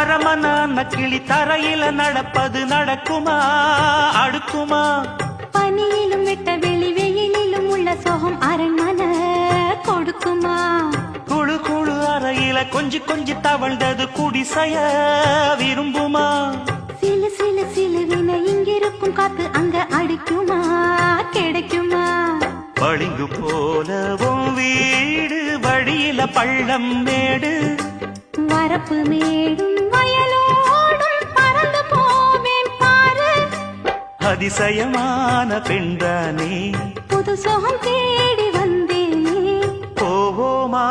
அரமனான கிளி தரையில நடப்பது நடக்குமா அடுக்குமா? பனியிலும் விட்ட வெளி வெயிலிலும் உள்ள சோகம் அரண்மனை கொடுக்குமா? குழு குழு அறையில கொஞ்சி கொஞ்சி தவழ்ந்தது குடிசைய விரும்புமா? சிலு சிலு சிலுவின இங்கிருக்கும் காத்து அங்க அடிக்குமா கிடைக்குமா? பளிங்கு போலவும் வீடு வழியில பள்ளம் மேடு வரப்பு மேடும் வயலோடும் பறந்து போவேன் பாரு. அதிசயமான பெண்தானே புது சோகம் தேடி வந்தேனே. போவோமா?